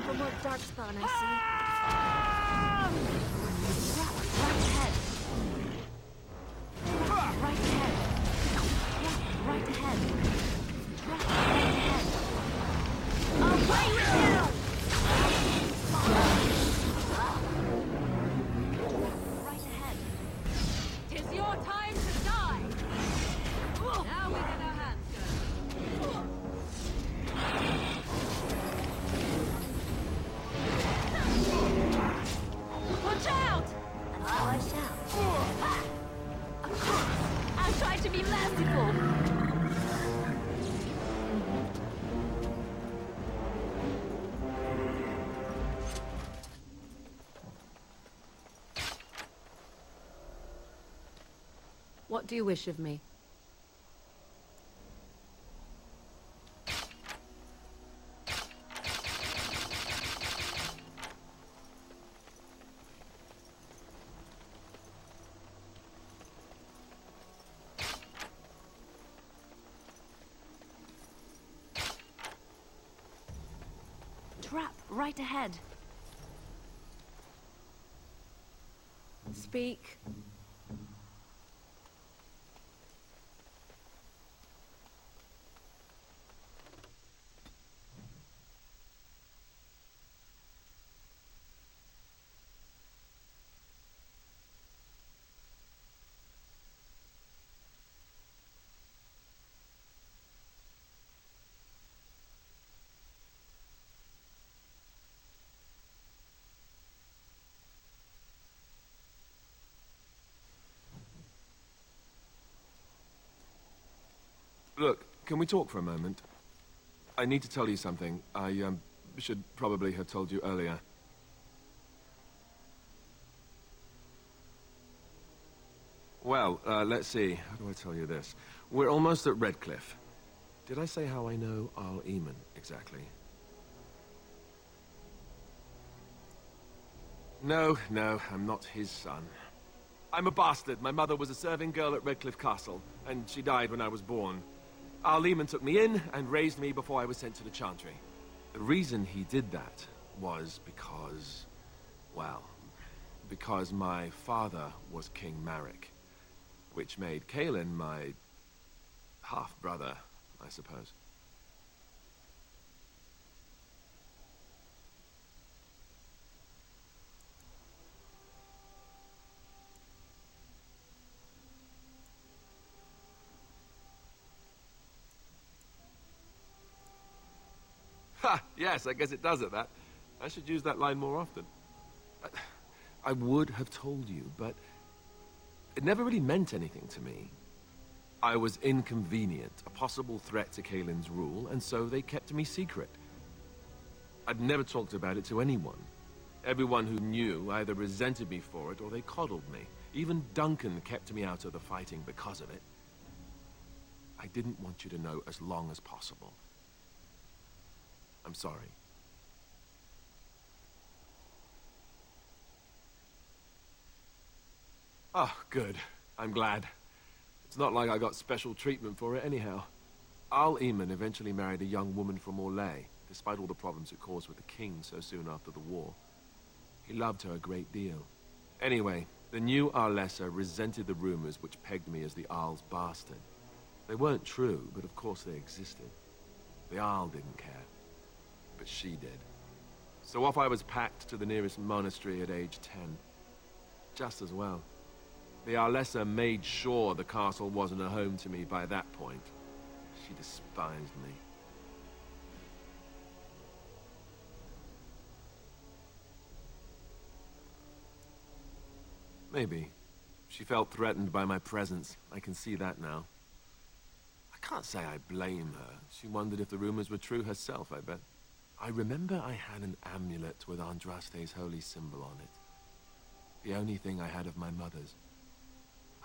for more darkspawn, I see. Right ahead. Right ahead. Right ahead. Away with you! Right ahead. 'Tis your time to die! Now we get our hands dirty. Watch out! Watch out. Of course, I'll try to be merciful. What do you wish of me? Trap right ahead. Speak. Look, can we talk for a moment? I need to tell you something. I, should probably have told you earlier. Well, let's see. How do I tell you this? We're almost at Redcliffe. Did I say how I know Arl Eamon, exactly? No, I'm not his son. I'm a bastard. My mother was a serving girl at Redcliffe Castle, and she died when I was born. Arl Eamon took me in and raised me before I was sent to the Chantry. The reason he did that was because, well, because my father was King Marek, which made Kaelin my half-brother, I suppose. Ha! Yes, I guess it does at that. I should use that line more often. I would have told you, but it never really meant anything to me. I was inconvenient, a possible threat to Kaelin's rule, and so they kept me secret. I'd never talked about it to anyone. Everyone who knew either resented me for it or they coddled me. Even Duncan kept me out of the fighting because of it. I didn't want you to know as long as possible. I'm sorry. Oh, good. I'm glad. It's not like I got special treatment for it anyhow. Arl Eamon eventually married a young woman from Orlais, despite all the problems it caused with the king so soon after the war. He loved her a great deal. Anyway, the new Arlessa resented the rumors which pegged me as the Arl's bastard. They weren't true, but of course they existed. The Arl didn't care. But she did. So off I was packed to the nearest monastery at age 10. Just as well. The Arlessa made sure the castle wasn't a home to me by that point. She despised me. Maybe. She felt threatened by my presence. I can see that now. I can't say I blame her. She wondered if the rumors were true herself, I bet. I remember I had an amulet with Andraste's holy symbol on it. The only thing I had of my mother's.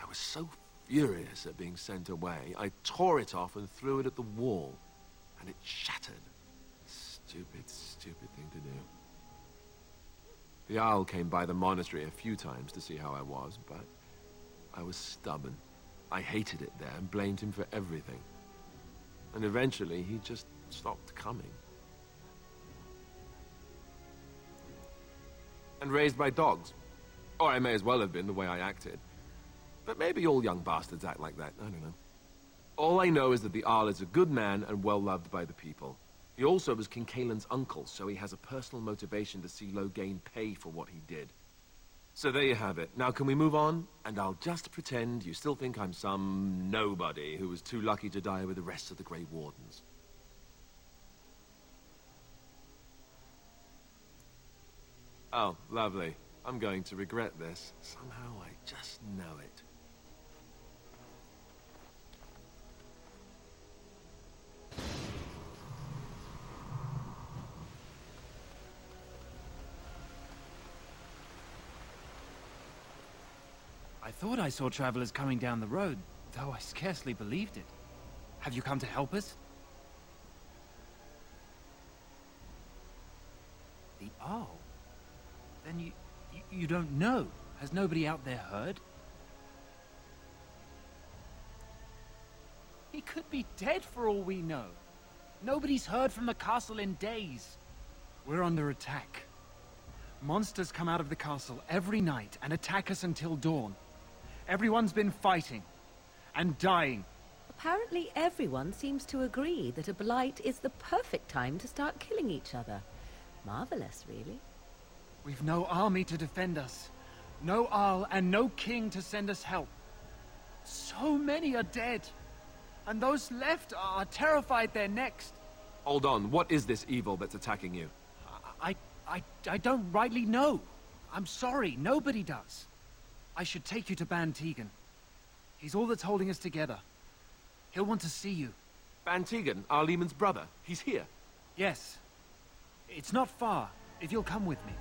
I was so furious at being sent away, I tore it off and threw it at the wall. And it shattered. Stupid, stupid thing to do. The Owl came by the monastery a few times to see how I was, but I was stubborn. I hated it there and blamed him for everything. And eventually, he just stopped coming. and raised by dogs. Or I may as well have been, the way I acted. But maybe all young bastards act like that, I don't know. All I know is that the Arl is a good man and well-loved by the people. He also was King Kaelin's uncle, so he has a personal motivation to see Loghain pay for what he did. So there you have it. Now can we move on? And I'll just pretend you still think I'm some nobody who was too lucky to die with the rest of the Grey Wardens. Oh, lovely. I'm going to regret this. Somehow I just know it. I thought I saw travelers coming down the road, though I scarcely believed it. Have you come to help us? The Arl? Then you don't know. Has nobody out there heard? He could be dead for all we know. Nobody's heard from the castle in days. We're under attack. Monsters come out of the castle every night and attack us until dawn. Everyone's been fighting and dying. Apparently everyone seems to agree that a blight is the perfect time to start killing each other. Marvelous, really. We've no army to defend us. No Arl and no king to send us help. So many are dead. And those left are terrified they're next. Hold on, what is this evil that's attacking you? I don't rightly know. I'm sorry, nobody does. I should take you to Ban Tegan. He's all that's holding us together. He'll want to see you. Ban Tegan, Arlemon's brother. He's here. Yes. It's not far, if you'll come with me.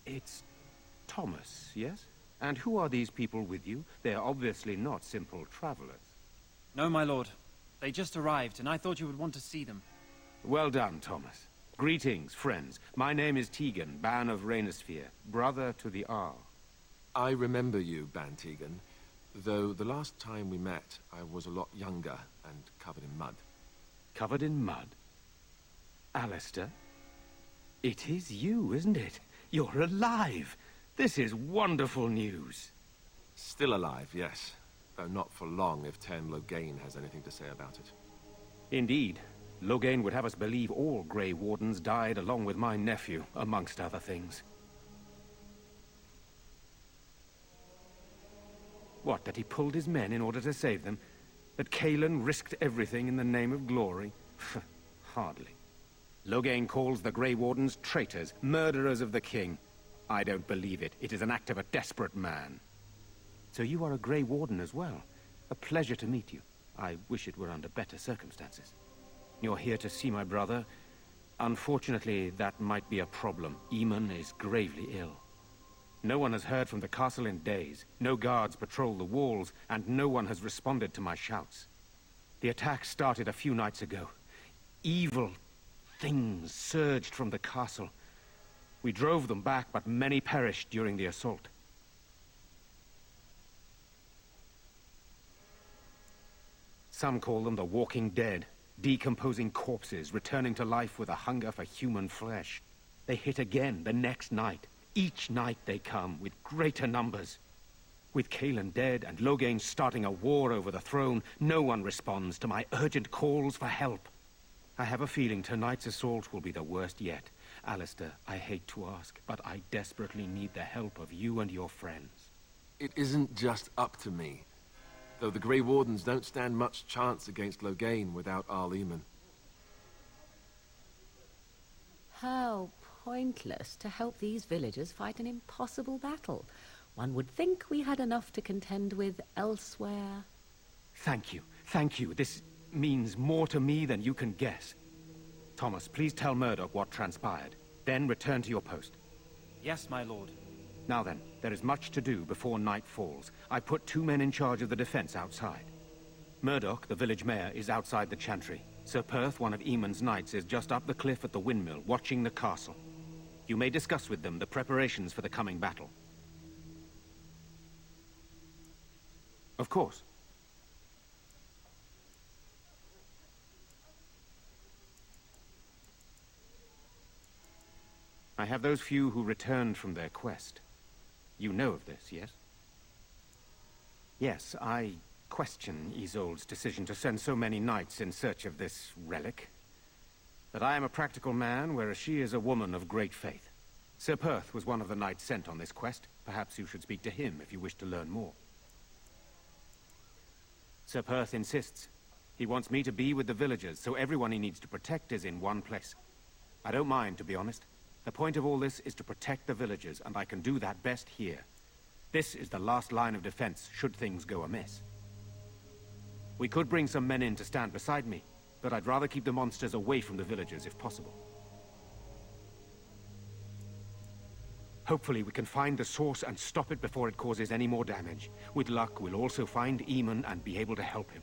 It's Thomas, yes? And who are these people with you? They're obviously not simple travelers. No, my lord. They just arrived, and I thought you would want to see them. Well done, Thomas. Greetings, friends. My name is Tegan, Ban of Rainisfere, brother to the Arl. I remember you, Ban Tegan. Though the last time we met, I was a lot younger and covered in mud. Covered in mud? Alistair? It is you, isn't it? You're alive! This is wonderful news. Still alive, yes. Though not for long if Ten Loghain has anything to say about it. Indeed. Loghain would have us believe all Grey Wardens died along with my nephew, amongst other things. What, that he pulled his men in order to save them? That Kaelin risked everything in the name of glory? Hardly. Loghain calls the Grey Wardens traitors, murderers of the king. I don't believe it. It is an act of a desperate man. So you are a Grey Warden as well. A pleasure to meet you. I wish it were under better circumstances. You're here to see my brother. Unfortunately, that might be a problem. Eamon is gravely ill. No one has heard from the castle in days. No guards patrol the walls, and no one has responded to my shouts. The attack started a few nights ago. Evil things surged from the castle. We drove them back, but many perished during the assault. Some call them the Walking Dead, decomposing corpses returning to life with a hunger for human flesh. They hit again the next night. Each night they come, with greater numbers. With Kaelin dead and Loghain starting a war over the throne, no one responds to my urgent calls for help. I have a feeling tonight's assault will be the worst yet. Alistair, I hate to ask, but I desperately need the help of you and your friends. It isn't just up to me. Though the Grey Wardens don't stand much chance against Loghain without Arleman. How pointless to help these villagers fight an impossible battle. One would think we had enough to contend with elsewhere. Thank you. Thank you. This means more to me than you can guess. Thomas, please tell Murdoch what transpired. Then return to your post. Yes, my lord. Now then, there is much to do before night falls. I put 2 men in charge of the defense outside. Murdoch, the village mayor, is outside the chantry. Sir Perth, one of Eamon's knights, is just up the cliff at the windmill, watching the castle. You may discuss with them the preparations for the coming battle. Of course. I have those few who returned from their quest. You know of this, yes? Yes, I question Isolde's decision to send so many knights in search of this relic. But I am a practical man, whereas she is a woman of great faith. Sir Perth was one of the knights sent on this quest. Perhaps you should speak to him if you wish to learn more. Sir Perth insists. He wants me to be with the villagers, so everyone he needs to protect is in one place. I don't mind, to be honest. The point of all this is to protect the villagers, and I can do that best here. This is the last line of defense, should things go amiss. We could bring some men in to stand beside me, but I'd rather keep the monsters away from the villagers if possible. Hopefully we can find the source and stop it before it causes any more damage. With luck, we'll also find Eamon and be able to help him.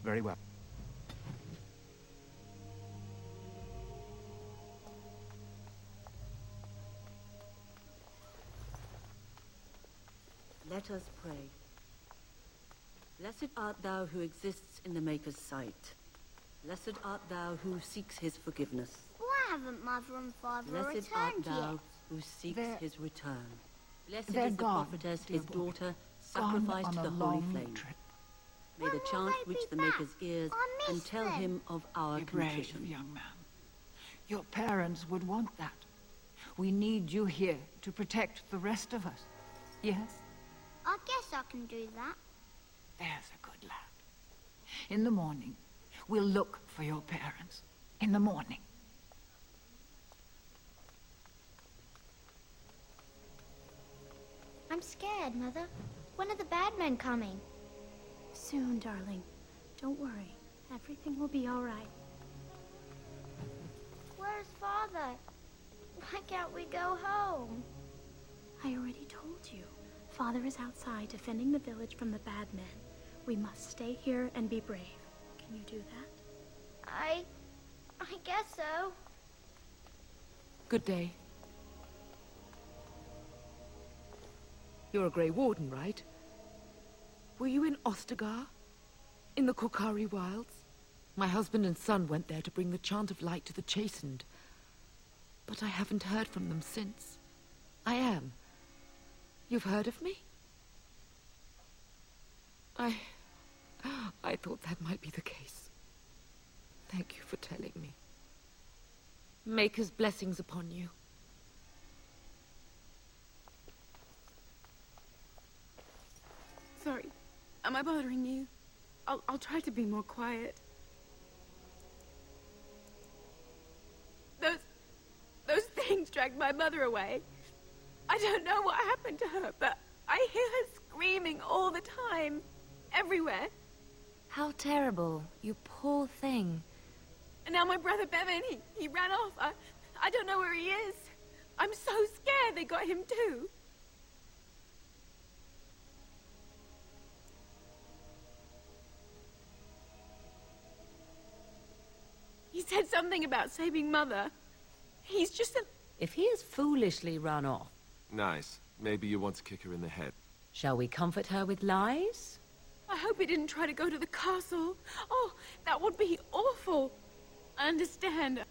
Very well. Let us pray. Blessed art thou who exists in the Maker's sight. Blessed art thou who seeks his forgiveness. Why haven't Mother and Father Blessed art returned thou yet? who seeks his return. Blessed they're is the gone, prophetess, dear his boy. daughter, Gone sacrificed on to a the holy long flame. trip. May the When will chant they reach be the back? Maker's ears I and miss tell them. him of our Be brave, contrition. young man. Your parents would want that. We need you here to protect the rest of us. Yes? I guess I can do that. There's a good lad. In the morning, we'll look for your parents. In the morning. I'm scared, Mother. When are the bad men coming? Soon, darling. Don't worry. Everything will be all right. Where's Father? Why can't we go home? I already told you. Father is outside defending the village from the bad men. We must stay here and be brave. Can you do that? I guess so. Good day. You're a Grey Warden, right? Were you in Ostagar? In the Korkari Wilds? My husband and son went there to bring the chant of light to the chastened. But I haven't heard from them since. I am. You've heard of me? I thought that might be the case. Thank you for telling me. Maker's blessings upon you. Sorry. Am I bothering you? I'll try to be more quiet. Those things dragged my mother away. I don't know what happened to her, but I hear her screaming all the time. Everywhere. How terrible. You poor thing. And now my brother Bevan, he ran off. I don't know where he is. I'm so scared they got him too. He said something about saving Mother. He's just a... If he has foolishly run off, Nice. Maybe you want to kick her in the head. shall we comfort her with lies? I hope he didn't try to go to the castle. Oh, that would be awful. I understand.